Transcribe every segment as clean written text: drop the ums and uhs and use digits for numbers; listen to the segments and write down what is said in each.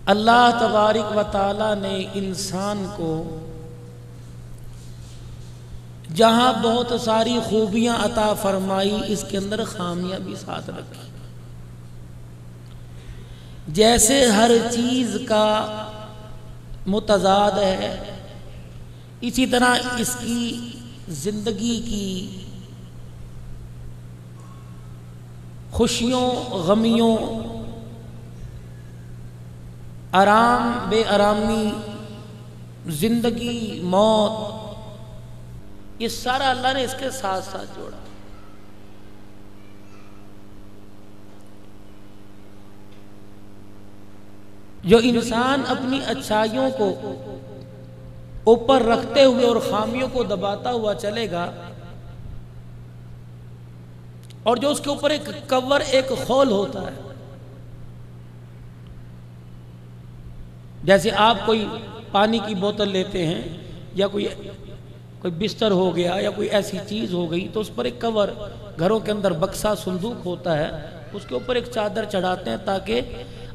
اللہ تبارک و تعالی نے انسان کو جہاں بہت ساری خوبیاں عطا فرمائی، اس کے اندر خامیاں بھی ساتھ رکھی۔ جیسے ہر چیز کا متضاد ہے، اسی طرح اس کی زندگی کی خوشیوں غمیوں، آرام بے آرامی، زندگی موت، یہ سارا اللہ نے اس کے ساتھ ساتھ جوڑا۔ جو انسان اپنی اچھائیوں کو اوپر رکھتے ہوئے اور خامیوں کو دباتا ہوا چلے گا، اور جو اس کے اوپر ایک کور ایک خول ہوتا ہے، جیسے آپ کوئی پانی کی بوتل لیتے ہیں یا کوئی بستر ہو گیا یا کوئی ایسی چیز ہو گئی، تو اس پر ایک کور، گھروں کے اندر بکسا صندوق ہوتا ہے، اس کے اوپر ایک چادر چڑھاتے ہیں تاکہ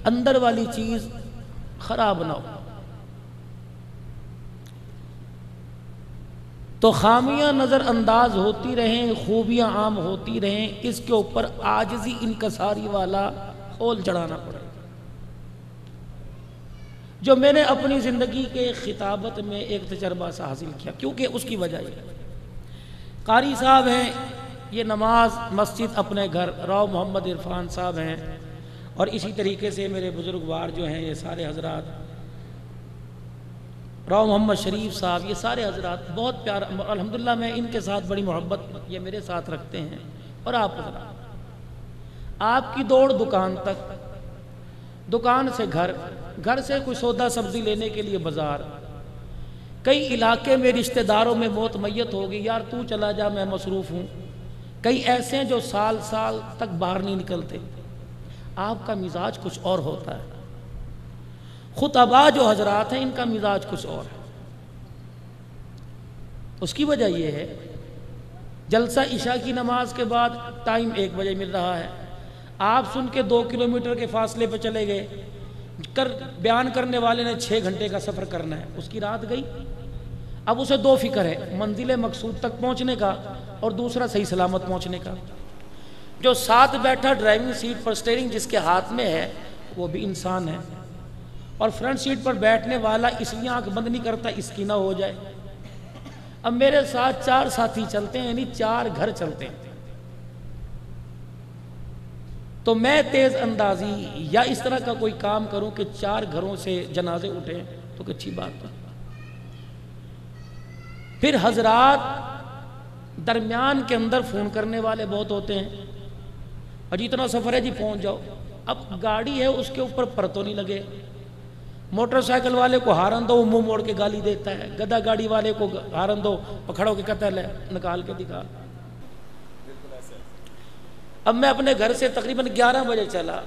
اندر والی چیز خراب نہ ہو۔ تو خامیاں نظر انداز ہوتی رہیں، خوبیاں عام ہوتی رہیں، اس کے اوپر عاجزی انکساری والا خول چڑھانا پڑے، جو میں نے اپنی زندگی کے خطابت میں ایک تجربہ سے حاصل کیا، کیونکہ اس کی وجہ یہ قاری صاحب ہیں، یہ نماز مسجد اپنے گھر راؤ محمد عرفان صاحب ہیں، اور اسی طریقے سے میرے بزرگوار جو ہیں یہ سارے حضرات، راؤ محمد شریف صاحب، یہ سارے حضرات بہت پیار، الحمدللہ میں ان کے ساتھ بڑی محبت یہ میرے ساتھ رکھتے ہیں۔ اور آپ حضرات، آپ کی دوڑ دکان تک، دکان سے گھر، گھر سے کوئی سودا سبزی لینے کے لیے بازار، کئی علاقے میں رشتہ داروں میں موت میت ہوگی، یار تو چلا جا میں مصروف ہوں، کئی ایسے ہیں جو سال سال تک باہر نہیں نکلتے، آپ کا مزاج کچھ اور ہوتا ہے۔ خطباء جو حضرات ہیں ان کا مزاج کچھ اور ہے۔ اس کی وجہ یہ ہے، جلسہ عشاء کی نماز کے بعد ٹائم 1 بجے مل رہا ہے، آپ سن کے 2 کلومیٹر کے فاصلے پہ چلے گئے، بیان کرنے والے نے 6 گھنٹے کا سفر کرنا ہے، اس کی رات گئی، اب اسے 2 فکر ہے، منزل مقصود تک پہنچنے کا اور دوسرا صحیح سلامت پہنچنے کا۔ جو ساتھ بیٹھا ڈرائیونگ سیٹ پر اسٹیئرنگ جس کے ہاتھ میں ہے وہ بھی انسان ہے، اور فرنٹ سیٹ پر بیٹھنے والا اس لیے آنکھ بند نہیں کرتا اس کی نہ ہو جائے۔ اب میرے ساتھ 4 ساتھی چلتے ہیں، یعنی 4 گھر چلتے ہیں، تو میں تیز اندازی یا اس طرح کا کوئی کام کروں کہ 4 گھروں سے جنازے اٹھیں تو اچھی بات ہے۔ پھر حضرات درمیان کے اندر فون کرنے والے بہت ہوتے ہیں، اور جتنا سفر ہے جی پہنچ جاؤ، اب گاڑی ہے اس کے اوپر پرتو نہیں لگے، موٹر سائیکل والے کو ہارن دو وہ منہ موڑ کے گالی دیتا ہے، گدا گاڑی والے کو ہارن دو پکڑو کے قتل ہے، نکال کے دکھا۔ اب میں اپنے گھر سے تقریباً 11 بجے چلا،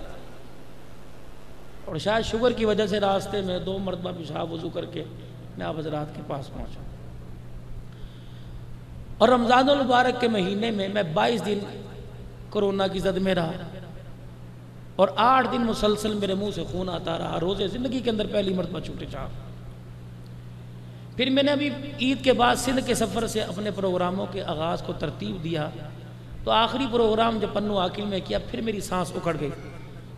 اور شاید شوگر کی وجہ سے راستے میں 2 مرتبہ پیشاب وضو کر کے میں آپ حضرات کے پاس پہنچا، اور رمضان المبارک کے مہینے میں 22 دن کورونا کی زد میں رہا، اور 8 دن مسلسل میرے منہ سے خون آتا رہا، روزے زندگی کے اندر پہلی مرتبہ چھوٹے چاہ۔ پھر میں نے ابھی عید کے بعد سندھ کے سفر سے اپنے پروگراموں کے آغاز کو ترتیب دیا، تو آخری پروگرام جب پنو عاقل میں کیا پھر میری سانس اکھڑ گئی،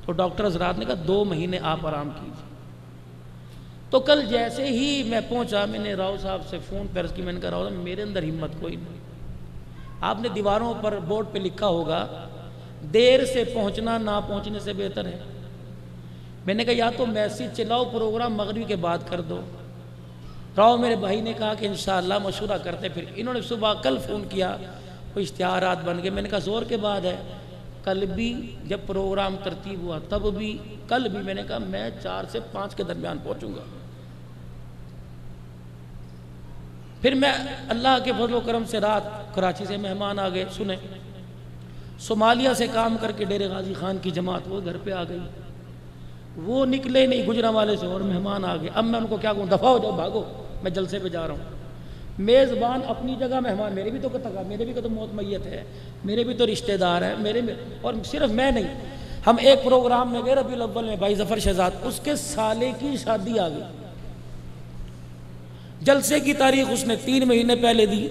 تو ڈاکٹر حضرات نے کہا 2 مہینے آپ آرام کیجیے۔ تو کل جیسے ہی میں پہنچا میں نے راؤ صاحب سے فون پر عرض کی، میں نے کہا راؤ صاحب میرے اندر ہمت کوئی نہیں، آپ نے دیواروں پر بورڈ پہ لکھا ہوگا دیر سے پہنچنا نہ پہنچنے سے بہتر ہے۔ میں نے کہا یا تو میسیج چلاؤ پروگرام مغرب کے بعد کر دو۔ راؤ میرے بھائی نے کہا کہ انشاءاللہ مشورہ کرتے، پھر انہوں نے صبح کل فون کیا، کوئی اشتہارات بن گئے، میں نے کہا زور کے بعد ہے، کل بھی جب پروگرام ترتیب ہوا تب بھی، کل بھی میں نے کہا میں 4 سے 5 کے درمیان پہنچوں گا۔ پھر میں اللہ کے فضل و کرم سے رات کراچی سے مہمان آ گئے، سنیں صومالیہ سے کام کر کے ڈیرے غازی خان کی جماعت وہ گھر پہ آ گئی، وہ نکلے نہیں گجرانوالے سے اور مہمان آ گئے، اب میں ان کو کیا کہوں، دفعہ ہو جاؤ بھاگو میں جلسے پہ جا رہا ہوں۔ میزبان اپنی جگہ، مہمان میرے بھی تو موت میت ہے، میرے بھی تو رشتہ دار ہیں، اور صرف میں نہیں، ہم ایک پروگرام میں گئے ربیع الاول میں، بھائی ظفر شہزاد، اس کے سالے کی شادی آ گئی، جلسے کی تاریخ اس نے 3 مہینے پہلے دی،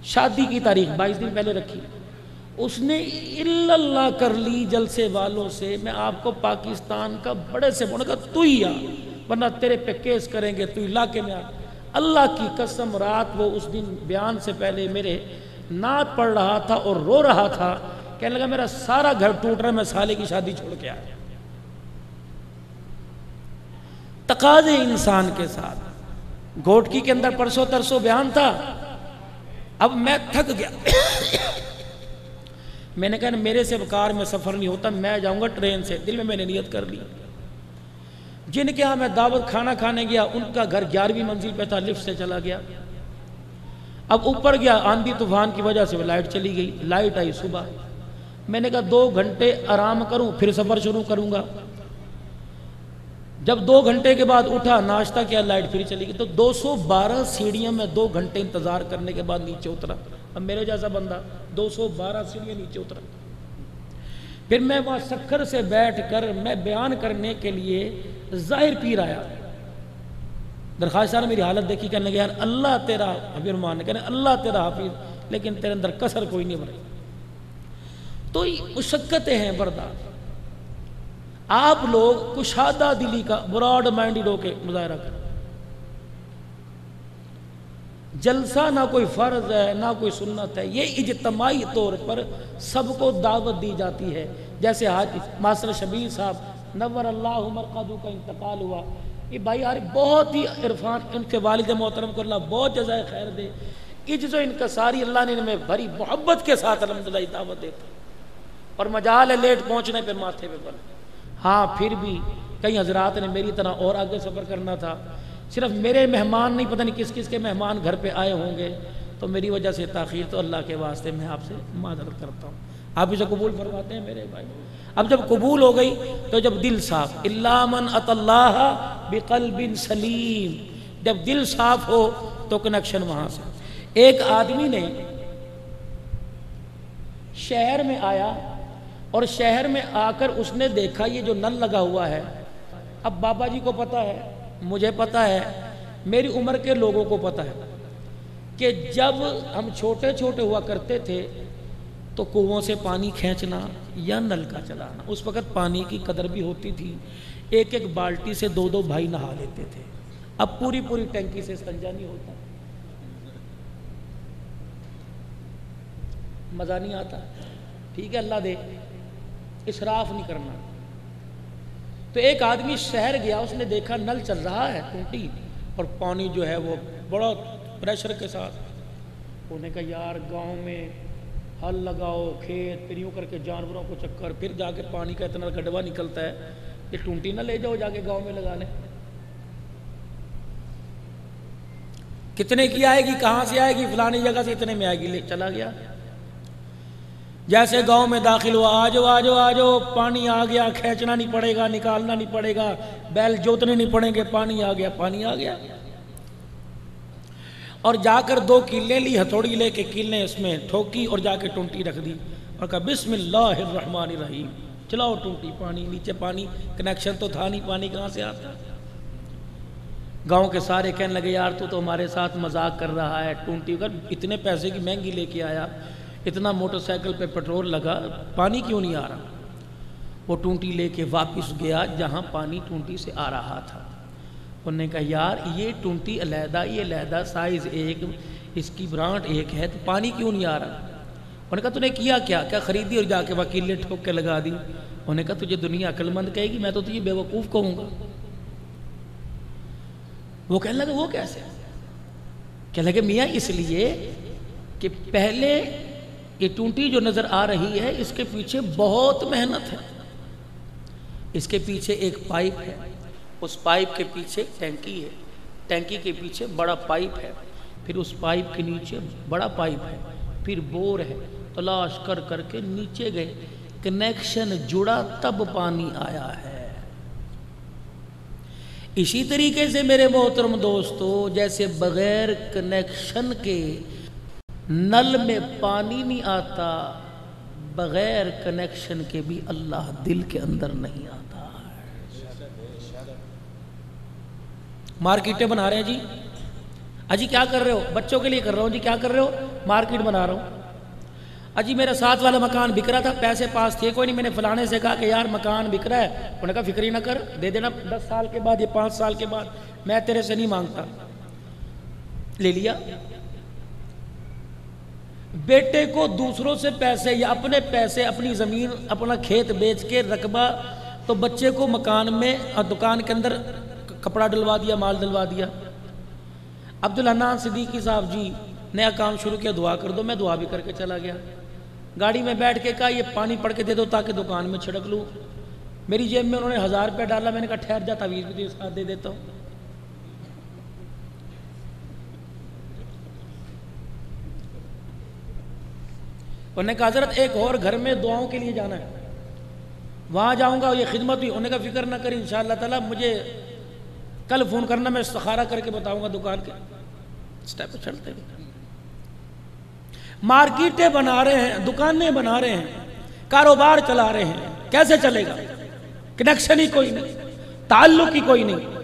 شادی کی تاریخ 22 دن پہلے رکھی، اس نے الا اللہ کر لی جلسے والوں سے، میں آپ کو پاکستان کا بڑے سے بڑا تو ہی آ، ورنہ تیرے پہ کیس کریں گے، تو علاقے میں آ۔ اللہ کی قسم رات وہ اس دن بیان سے پہلے میرے نعت پڑھ رہا تھا اور رو رہا تھا، کہنے لگا میرا سارا گھر ٹوٹ رہا ہے، میں سالے کی شادی چھوڑ کے آیا۔ تقاضے انسان کے ساتھ، گھوٹکی کے اندر پرسوں ترسوں بیان تھا، اب میں تھک گیا، میں نے کہا میرے سے کار میں سفر نہیں ہوتا، میں جاؤں گا ٹرین سے، دل میں نے نیت کر لی۔ جن کے ہاں میں دعوت کھانا کھانے گیا، ان کا گھر 11ویں منزل پہ تھا، لفٹ سے چلا گیا، اب اوپر گیا، آندھی طوفان کی وجہ سے وہ لائٹ چلی گئی، لائٹ آئی صبح، میں نے کہا 2 گھنٹے آرام کروں پھر سفر شروع کروں گا، جب 2 گھنٹے کے بعد اٹھا، ناشتہ کیا، لائٹ پھر چلی گئی، تو 212 سیڑھیاں میں 2 گھنٹے انتظار کرنے کے بعد نیچے اترا۔ اب میرے جیسا بندہ 212 سیڑھیاں نیچے اترا، پھر میں وہاں سکھر سے بیٹھ کر میں بیان کرنے کے لیے ظاہر پیر آیا، درخواست نے میری حالت دیکھی، کہنے لگا یار اللہ تیرا حبیب رحمان، کہنے اللہ تیرا حافظ، لیکن تیرے اندر کسر کوئی نہیں بھری۔ تو مشقتیں ہیں برداشت، آپ لوگ کشادہ دلی کا براڈ مائنڈڈ ہو کے مظاہرہ کریں، جلسہ نہ کوئی فرض ہے نہ کوئی سنت ہے، یہ اجتماعی طور پر سب کو دعوت دی جاتی ہے۔ جیسے حاج ماسٹر شبیر صاحب نور اللہ مرقدہ کا انتقال ہوا، یہ بھائی یار بہت ہی عرفان، ان کے والد محترم کو اللہ بہت جزائے خیر دے، عجز و انکساری اللہ نے انہیں بڑی محبت کے ساتھ الحمدللہ دعوت دیتا، اور مجال ہے لیٹ پہنچنے پہ ماتھے پہ بل۔ ہاں پھر بھی کئی حضرات نے میری طرح اور آگے سفر کرنا تھا، صرف میرے مہمان نہیں، پتہ نہیں کس کس کے مہمان گھر پہ آئے ہوں گے، تو میری وجہ سے تاخیر، تو اللہ کے واسطے میں آپ سے معذرت کرتا ہوں، آپ اسے قبول فرماتے ہیں میرے بھائی۔ اب جب قبول ہو گئی تو جب دل صاف، الا من اتى اللہ بقلب سلیم، جب دل صاف ہو تو کنیکشن وہاں سے۔ ایک آدمی نے شہر میں آیا اور شہر میں آ کر اس نے دیکھا یہ جو نل لگا ہوا ہے، اب بابا جی کو پتا ہے، مجھے پتا ہے، میری عمر کے لوگوں کو پتا ہے کہ جب ہم چھوٹے چھوٹے ہوا کرتے تھے تو کنووں سے پانی کھینچنا یا نل کا چلانا، اس وقت پانی کی قدر بھی ہوتی تھی، ایک ایک بالٹی سے 2 بھائی نہا لیتے تھے، اب پوری ٹینکی سے استنجا نہیں ہوتا، مزہ نہیں آتا، ٹھیک ہے اللہ دے، اسراف نہیں کرنا۔ تو ایک آدمی شہر گیا، اس نے دیکھا نل چل رہا ہے ٹوٹی، اور پانی جو ہے وہ بڑا پریشر کے ساتھ، انہوں نے کہا یار گاؤں میں ہل لگاؤ، کھیت، پھر یوں کر کے جانوروں کو چکر، پھر جا کے پانی کا اتنا گڈوا نکلتا ہے، یہ ٹونٹی نہ لے جاؤ جا کے گاؤں میں لگا لیں، کتنے کی آئے گی، کہاں سے آئے گی، فلانی جگہ سے اتنے میں آئے گی، لے چلا گیا۔ جیسے گاؤں میں داخل ہوا، آجو پانی آ گیا، کھینچنا نہیں پڑے گا، نکالنا نہیں پڑے گا، بیل جوتنے نہیں پڑیں گے، پانی آ گیا، اور جا کر 2 کیلیں لی، ہتھوڑی لے کے کیلیں اس میں ٹھوکی اور جا کے ٹونٹی رکھ دی اور کہا بسم اللہ الرحمن الرحیم، چلاؤ ٹونٹی، پانی نیچے، پانی کنیکشن تو تھا نہیں، پانی کہاں سے آتا۔ گاؤں کے سارے کہنے لگے یار تو ہمارے ساتھ مذاق کر رہا ہے، ٹونٹی اگر اتنے پیسے کی مہنگی لے کے آیا، اتنا موٹر سائیکل پہ پیٹرول لگا، پانی کیوں نہیں آ رہا؟ وہ ٹونٹی لے کے واپس گیا جہاں پانی ٹونٹی سے آ رہا تھا، انہوں نے کہا یار یہ ٹونٹی علیحدہ، یہ علیحدہ، سائز ایک، اس کی برانٹ ایک ہے، تو پانی کیوں نہیں آ رہا؟ انہوں نے کہا تو نے کیا کیا خریدی اور جا کے وکیلے ٹھوک کے لگا دی۔ انہوں نے کہا تجھے دنیا عقل مند کہے گی، میں تو تجھے بے وقوف کہوں گا۔ وہ کہنے لگا وہ کیسے؟ کہنے لگے میاں اس لیے کہ پہلے یہ ٹونٹی جو نظر آ رہی ہے اس کے پیچھے بہت محنت ہے، اس کے پیچھے ایک پائپ ہے، اس پائپ کے پیچھے ٹینکی ہے، ٹینکی کے پیچھے بڑا پائپ ہے، پھر اس پائپ کے نیچے بڑا پائپ ہے، پھر بور ہے، تلاش کر کر کے نیچے گئے، کنیکشن جڑا تب پانی آیا ہے۔ اسی طریقے سے میرے محترم دوستو، جیسے بغیر کنیکشن کے نل میں پانی نہیں آتا، بغیر کنیکشن کے بھی اللہ دل کے اندر نہیں آتا ہے۔ مارکیٹیں بنا رہے ہیں جی، اجی کیا کر رہے ہو؟ بچوں کے لیے کر رہا ہوں جی۔ کیا کر رہے ہو؟ مارکیٹ بنا رہا ہوں۔ اجی میرا ساتھ والا مکان بک رہا تھا، پیسے پاس تھے کوئی نہیں، میں نے فلانے سے کہا کہ یار مکان بک رہا ہے، انہوں نے کہا فکر ہی نہ کر، دے دینا 10 سال کے بعد یا 5 سال کے بعد، میں تیرے سے نہیں مانگتا۔ لے لیا۔ بیٹے کو دوسروں سے پیسے یا اپنے پیسے، اپنی زمین، اپنا کھیت بیچ کے رقبہ، تو بچے کو مکان میں دکان کے اندر کپڑا ڈلوا دیا، مال ڈلوا دیا۔ عبدالحنان صدیقی صاحب جی نیا کام شروع کیا، دعا کر دو، میں دعا بھی کر کے چلا گیا۔ گاڑی میں بیٹھ کے کہا یہ پانی پڑھ کے دے دو تاکہ دکان میں چھڑک لوں۔ میری جیب میں انہوں نے 1000 روپے ڈالا، میں نے کہا ٹھہر جا، تعویذ بھی تیرے ساتھ دے دیتا ہوں۔ انہوں نے کہا حضرت ایک اور گھر میں دعاؤں کے لیے جانا ہے، وہاں جاؤں گا، یہ خدمت ہوئی۔ انہوں نے کہا فکر نہ کری، انشاءاللہ تعالیٰ مجھے کل فون کرنا، میں استخارہ کر کے بتاؤں گا دکان کے سٹیپ چلتے ہیں۔ مارکیٹیں بنا رہے ہیں، دکانیں بنا رہے ہیں، کاروبار چلا رہے ہیں، کیسے چلے گا؟ کنیکشن ہی کوئی نہیں، تعلق ہی کوئی نہیں۔